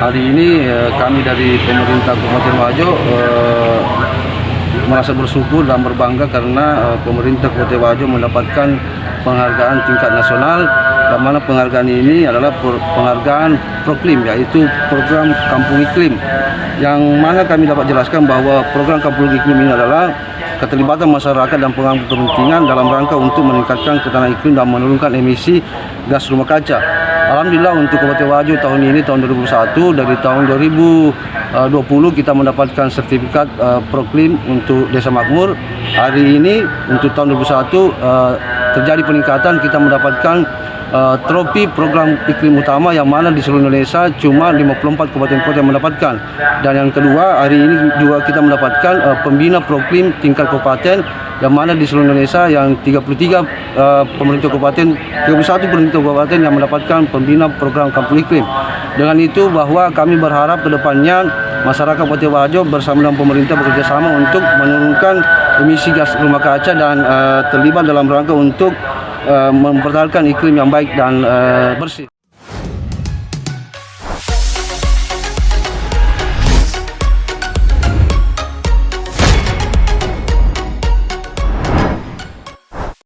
Hari ini kami dari pemerintah Kabupaten Wajo merasa bersyukur dan berbangga karena pemerintah Kabupaten Wajo mendapatkan penghargaan tingkat nasional, dan mana penghargaan ini adalah penghargaan Proklim, yaitu program Kampung Iklim, yang mana kami dapat jelaskan bahwa program Kampung Iklim ini adalah keterlibatan masyarakat dan pengambil kepentingan dalam rangka untuk meningkatkan ketahanan iklim dan menurunkan emisi gas rumah kaca. Alhamdulillah untuk Kabupaten Wajo tahun ini, tahun 2021, dari tahun 2020 kita mendapatkan sertifikat Proklim untuk Desa Makmur. Hari ini untuk tahun 2021 terjadi peningkatan, kita mendapatkan trofi program iklim utama, yang mana di seluruh Indonesia cuma 54 kabupaten kota yang mendapatkan. Dan yang kedua, hari ini juga kita mendapatkan pembina Proklim tingkat kabupaten, yang mana di seluruh Indonesia yang 33 pemerintah kabupaten, 31 pemerintah kabupaten yang mendapatkan pembina program Kampung Iklim. Dengan itu bahwa kami berharap ke depannya masyarakat Kabupaten Wajo bersama dengan pemerintah bekerjasama untuk menurunkan emisi gas rumah kaca dan terlibat dalam rangka untuk mempertahankan iklim yang baik dan bersih.